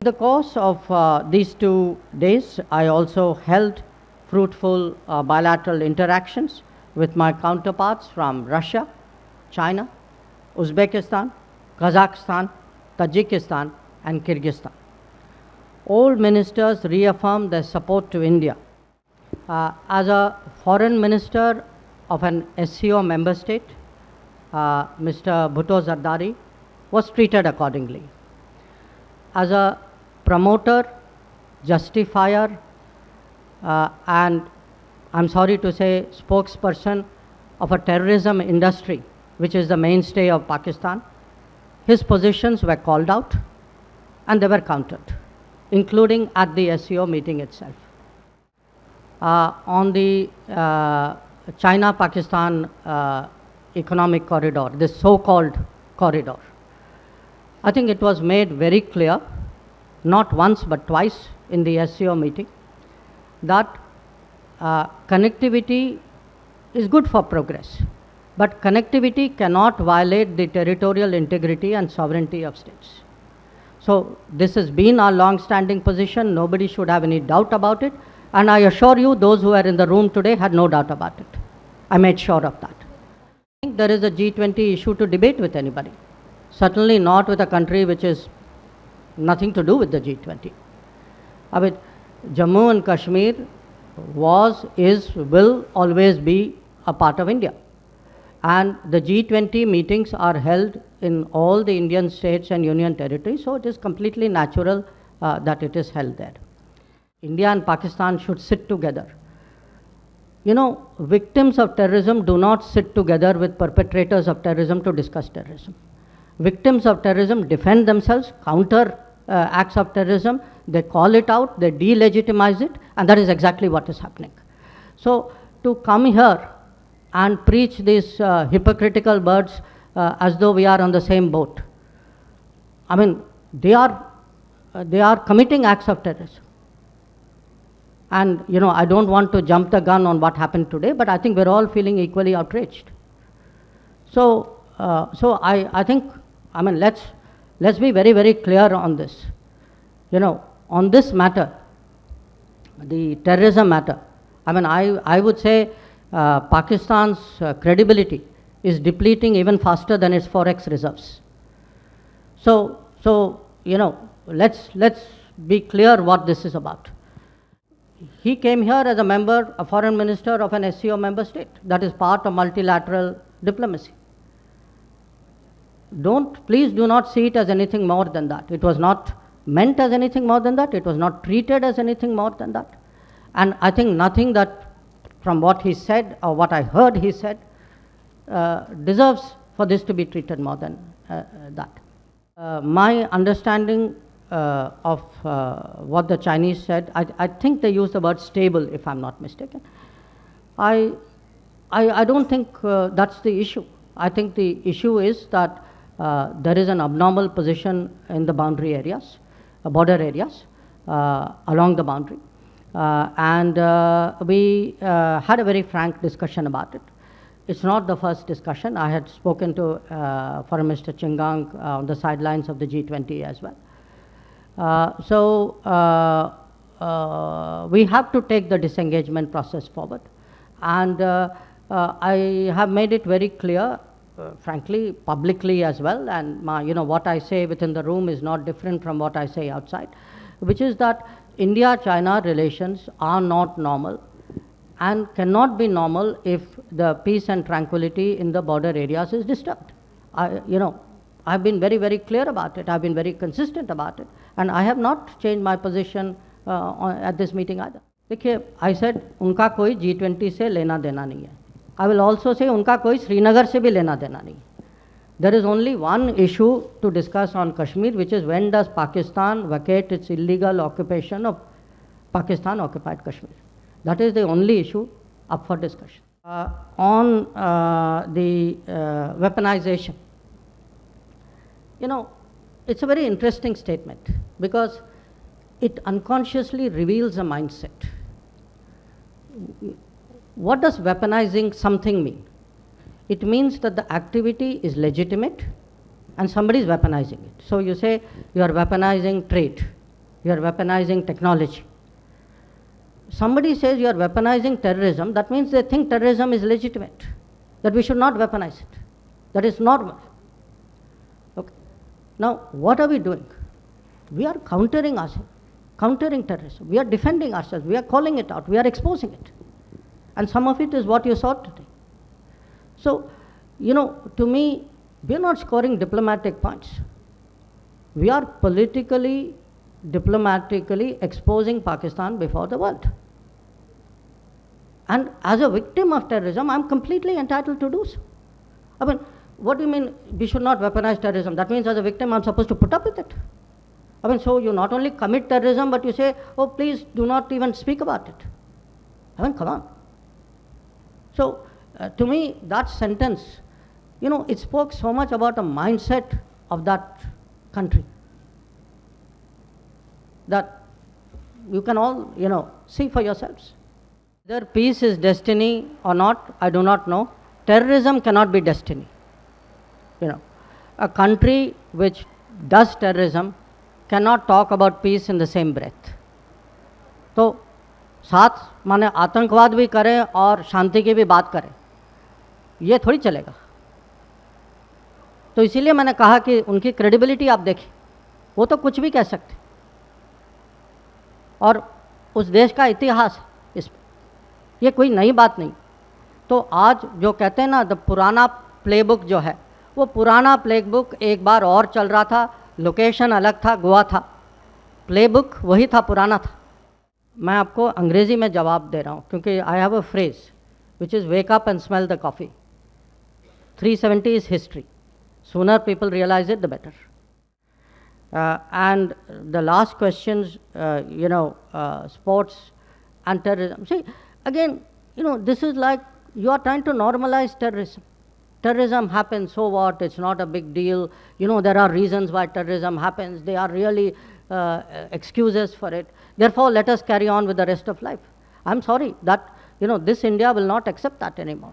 In the course of these 2 days, I also held fruitful bilateral interactions with my counterparts from Russia, China, Uzbekistan, Kazakhstan, Tajikistan, and Kyrgyzstan. All ministers reaffirmed their support to India. As a foreign minister of an SCO member state, Mr. Bhutto Zardari was treated accordingly. As a promoter, justifier, and I'm sorry to say spokesperson of a terrorism industry, which is the mainstay of Pakistan, his positions were called out and they were countered, including at the SCO meeting itself. On the China-Pakistan economic corridor, this so-called corridor, I think it was made very clear, not once but twice in the SCO meeting, that connectivity is good for progress, but connectivity cannot violate the territorial integrity and sovereignty of states. So this has been our long-standing position. Nobody should have any doubt about it. And I assure you, those who are in the room today had no doubt about it. I made sure of that. I think there is a G20 issue to debate with anybody. Certainly not with a country which is nothing to do with the G20. I mean, Jammu and Kashmir was, is, will always be a part of India. And the G20 meetings are held in all the Indian states and union territories, so it is completely natural that it is held there. India and Pakistan should sit together. You know, victims of terrorism do not sit together with perpetrators of terrorism to discuss terrorism. Victims of terrorism defend themselves, counter acts of terrorism, they call it out, they delegitimize it, and that is exactly what is happening. So to come here and preach these hypocritical words as though we are on the same boat, I mean, they are committing acts of terrorism. And, you know, I don't want to jump the gun on what happened today, but I think we're all feeling equally outraged. So, I think, I mean, let's be very, very clear on this. You know, on this matter, the terrorism matter, I mean, I would say Pakistan's credibility is depleting even faster than its forex reserves. So, you know, let's be clear what this is about. He came here as a member, a foreign minister of an SCO member state. That is part of multilateral diplomacy. Please do not see it as anything more than that. It was not meant as anything more than that. It was not treated as anything more than that. And I think nothing that from what he said or what I heard he said deserves for this to be treated more than that. My understanding of what the Chinese said, I think they used the word stable, if I'm not mistaken. I don't think that's the issue. I think the issue is that there is an abnormal position in the boundary areas, border areas, along the boundary. And we had a very frank discussion about it. It's not the first discussion. I had spoken to Foreign Minister Chingang on the sidelines of the G20 as well. We have to take the disengagement process forward. And I have made it very clear, frankly, publicly as well, and you know, what I say within the room is not different from what I say outside, which is that India-China relations are not normal and cannot be normal if the peace and tranquility in the border areas is disturbed. You know, I've been very, very clear about it. I've been very consistent about it. And I have not changed my position at this meeting either. देखिए, I said, उनका कोई G20 से लेना देना नहीं है. I will also say, उनका कोई श्रीनगर से भी लेना देना नहीं है. There is only one issue to discuss on Kashmir, which is when does Pakistan vacate its illegal occupation of Pakistan-occupied Kashmir. That is the only issue up for discussion. On the weaponization, you know, it's a very interesting statement because it unconsciously reveals a mindset. What does weaponizing something mean? It means that the activity is legitimate and somebody is weaponizing it. So you say you are weaponizing trade. You are weaponizing technology. Somebody says you are weaponizing terrorism, that means they think terrorism is legitimate, that we should not weaponize it. That is normal. Okay. Now, what are we doing? We are countering ourselves, countering terrorism. We are defending ourselves. We are calling it out. We are exposing it. And some of it is what you saw today. So, to me, we are not scoring diplomatic points. We are politically, diplomatically exposing Pakistan before the world. And as a victim of terrorism, I'm completely entitled to do so. I mean, what do you mean we should not weaponize terrorism? That means as a victim, I'm supposed to put up with it. I mean, so you not only commit terrorism, but you say, oh, please do not even speak about it. I mean, come on. So, to me, that sentence, it spoke so much about the mindset of that country that you can all, see for yourselves. Whether peace is destiny or not, I do not know. Terrorism cannot be destiny. A country which does terrorism cannot talk about peace in the same breath. तो साथ माने आतंकवाद भी करें और शांति की भी बात करें, ये थोड़ी चलेगा. तो इसीलिए मैंने कहा कि उनकी क्रेडिबिलिटी आप देखिए, वो तो कुछ भी कह सकते और उस देश का इतिहास इस ये कोई नई बात नहीं. तो आज जो कहते हैं ना, द पुराना प्लेबुक जो है, वो पुराना प्लेबुक एक बार और चल रहा था, लोकेशन अलग था, गोवा था, प्लेबुक वही था, पुराना था. मैं आपको अंग्रेज़ी में जवाब दे रहा हूँ क्योंकि I have a phrase which is wake up and smell the coffee. 370 is history. Sooner people realize it, the better. And the last questions, sports and terrorism. See, again, this is like you are trying to normalize terrorism. Terrorism happens, so what? It's not a big deal. There are reasons why terrorism happens. They are really excuses for it. Therefore, let us carry on with the rest of life. I'm sorry that, this India will not accept that anymore.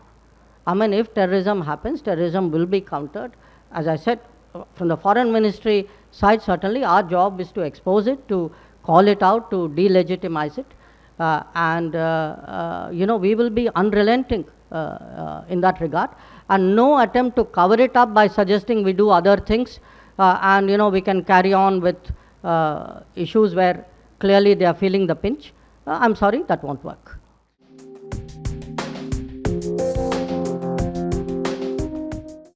I mean, if terrorism happens, terrorism will be countered. As I said, from the foreign ministry side, certainly our job is to expose it, to call it out, to delegitimize it. We will be unrelenting in that regard, and no attempt to cover it up by suggesting we do other things and we can carry on with issues where clearly they are feeling the pinch. I'm sorry, that won't work.